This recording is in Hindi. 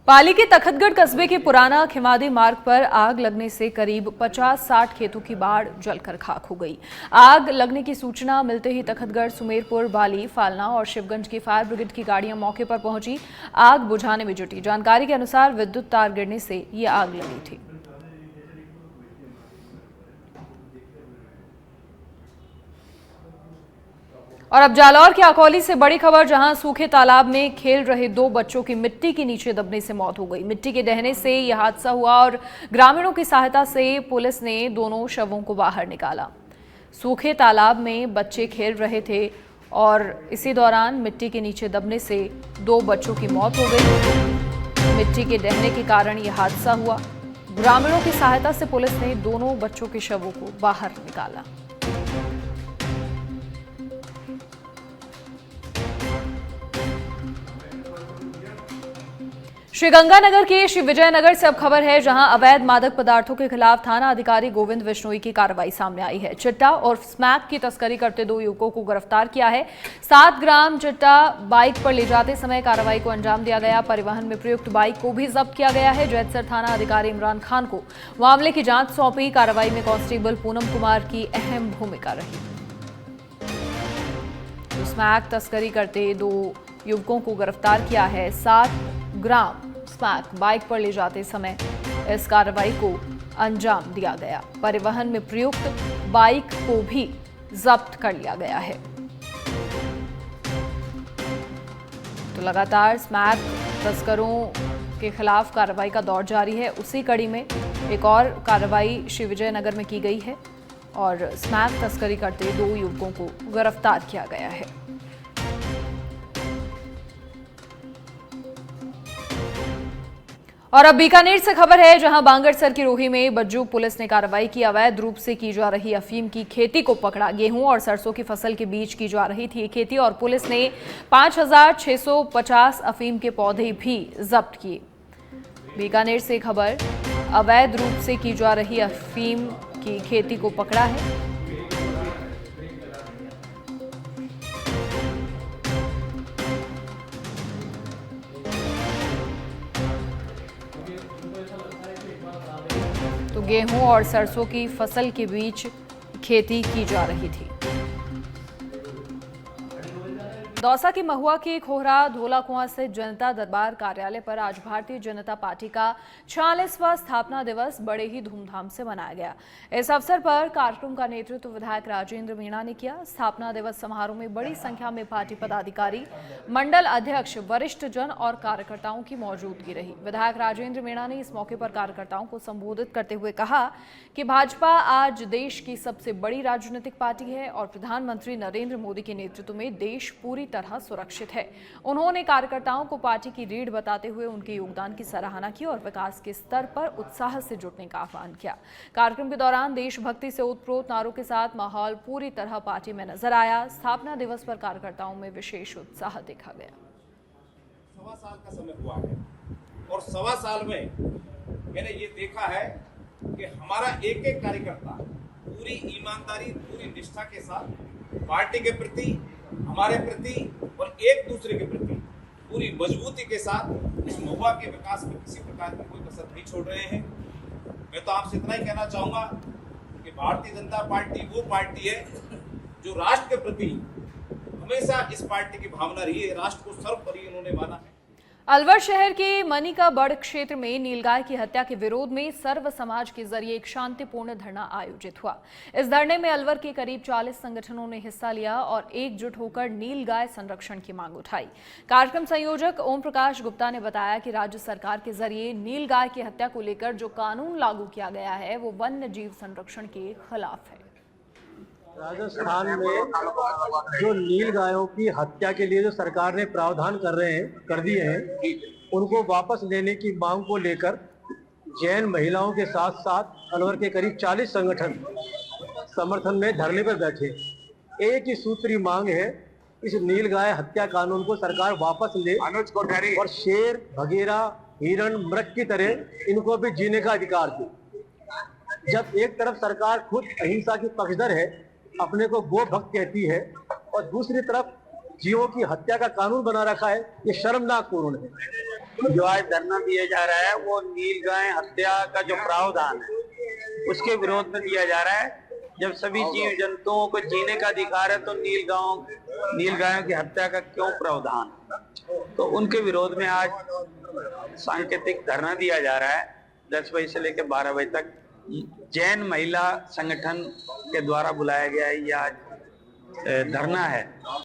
पाली के तखतगढ़ कस्बे के पुराना खिमादी मार्ग पर आग लगने से करीब 50-60 खेतों की बाड़ जलकर खाक हो गई। आग लगने की सूचना मिलते ही तखतगढ़, सुमेरपुर, बाली, फालना और शिवगंज की फायर ब्रिगेड की गाड़ियां मौके पर पहुंची, आग बुझाने में जुटी। जानकारी के अनुसार विद्युत तार गिरने से ये आग लगी थी। और अब जालौर के अकौली से बड़ी खबर, जहां सूखे तालाब में खेल रहे 2 बच्चों की मिट्टी के नीचे दबने से मौत हो गई। मिट्टी के दहने से यह हादसा हुआ और ग्रामीणों की सहायता से पुलिस ने दोनों शवों को बाहर निकाला। सूखे तालाब में बच्चे खेल रहे थे और इसी दौरान मिट्टी के नीचे दबने से 2 बच्चों की मौत हो गई। मिट्टी के दहने के कारण यह हादसा हुआ। ग्रामीणों की सहायता से पुलिस ने दोनों बच्चों के शवों को बाहर निकाला। श्रीगंगानगर के श्री विजयनगर से अब खबर है, जहां अवैध मादक पदार्थों के खिलाफ थाना अधिकारी गोविंद बिश्नोई की कार्रवाई सामने आई है। चिट्टा और स्मैक की तस्करी करते 2 युवकों को गिरफ्तार किया है। 7 ग्राम चिट्टा बाइक पर ले जाते समय कार्रवाई को अंजाम दिया गया। परिवहन में प्रयुक्त बाइक को भी जब्त किया गया है। जैतसर थाना अधिकारी इमरान खान को मामले की जांच सौंपी। कार्रवाई में कांस्टेबल पूनम कुमार की अहम भूमिका रही। स्मैक तस्करी करते 2 युवकों को गिरफ्तार किया है। 7 ग्राम स्मैक बाइक पर ले जाते समय इस कार्रवाई को अंजाम दिया गया। परिवहन में प्रयुक्त बाइक को भी जब्त कर लिया गया है। तो लगातार स्मैक तस्करों के खिलाफ कार्रवाई का दौर जारी है। उसी कड़ी में एक और कार्रवाई श्री विजयनगर में की गई है और स्मैक तस्करी करते 2 युवकों को गिरफ्तार किया गया है। और अब बीकानेर से खबर है, जहां बांगरसर की रोही में बज्जू पुलिस ने कार्रवाई की। अवैध रूप से की जा रही अफीम की खेती को पकड़ा। गेहूं और सरसों की फसल के बीच की जा रही थी ये खेती और पुलिस ने 5650 अफीम के पौधे भी जब्त किए। बीकानेर से खबर, अवैध रूप से की जा रही अफीम की खेती को पकड़ा है। तो गेहूं और सरसों की फसल के बीच खेती की जा रही थी। दौसा के महुआ के खोहरा धोला कुआं स्थित जनता दरबार कार्यालय पर आज भारतीय जनता पार्टी का 46वां स्थापना दिवस बड़े ही धूमधाम से मनाया गया। इस अवसर पर कार्यक्रम का नेतृत्व विधायक राजेंद्र मीणा ने किया। स्थापना दिवस समारोह में बड़ी संख्या में पार्टी पदाधिकारी, मंडल अध्यक्ष, वरिष्ठ जन और कार्यकर्ताओं की मौजूदगी रही। विधायक राजेंद्र मीणा ने इस मौके पर कार्यकर्ताओं को संबोधित करते हुए कहा कि भाजपा आज देश की सबसे बड़ी राजनीतिक पार्टी है और प्रधानमंत्री नरेंद्र मोदी के नेतृत्व में देश पूरी तरह सुरक्षित है। उन्होंने कार्यकर्ताओं को पार्टी की रीढ़ बताते हुए उनके योगदान की सराहना की और विकास के स्तर पर उत्साह से जुटने का आह्वान किया। कार्यक्रम के दौरान देशभक्ति से ओतप्रोत नारों के साथ माहौल पूरी तरह पार्टी में नजर आया। स्थापना दिवस पर कार्यकर्ताओं में विशेष उत्साह देखा गया। 1.25 साल का समय हुआ है और 1.25 साल में मैंने ये देखा है कि हमारा एक एक कार्यकर्ता पूरी ईमानदारी, पूरी निष्ठा के साथ पार्टी के प्रति, हमारे प्रति और एक दूसरे के प्रति पूरी मजबूती के साथ इस महुआ के विकास में किसी प्रकार की कोई कसर नहीं छोड़ रहे हैं। मैं तो आपसे इतना ही कहना चाहूंगा कि भारतीय जनता पार्टी वो पार्टी है जो राष्ट्र के प्रति हमेशा इस पार्टी की भावना रही है। राष्ट्र को सर्वोपरि उन्होंने माना है। अलवर शहर के मनिकाबड़ क्षेत्र में नीलगाय की हत्या के विरोध में सर्व समाज के जरिए एक शांतिपूर्ण धरना आयोजित हुआ। इस धरने में अलवर के करीब 40 संगठनों ने हिस्सा लिया और एकजुट होकर नीलगाय संरक्षण की मांग उठाई। कार्यक्रम संयोजक ओम प्रकाश गुप्ता ने बताया कि राज्य सरकार के जरिए नीलगाय की हत्या को लेकर जो कानून लागू किया गया है वो वन्य जीव संरक्षण के खिलाफ है। राजस्थान में जो नील गायों की हत्या के लिए जो सरकार ने प्रावधान कर दिए हैं, उनको वापस लेने की मांग को लेकर जैन महिलाओं के साथ साथ अलवर के करीब 40 संगठन समर्थन में धरने पर बैठे। एक ही सूत्री मांग है, इस नील गाय हत्या कानून को सरकार वापस ले और शेर, भगेरा, हिरण, मृग की तरह इनको भी जीने का अधिकार दे। जब एक तरफ सरकार खुद अहिंसा की पक्षधर है, अपने को गो भक्त कहती है, और दूसरी तरफ जीवों की हत्या का कानून बना रखा है, ये शर्मनाक पूर्ण है। जो आज धरना दिया जा रहा है वो नीलगाय हत्या का जो प्रावधान है उसके विरोध में दिया जा रहा है। जब सभी जीव जंतुओं को जीने का अधिकार है तो नीलगायों की हत्या का क्यों प्रावधान? तो उनके विरोध में आज सांकेतिक धरना दिया जा रहा है 10 बजे से लेकर 12 बजे तक। जैन महिला संगठन के द्वारा बुलाया गया ये आज धरना है।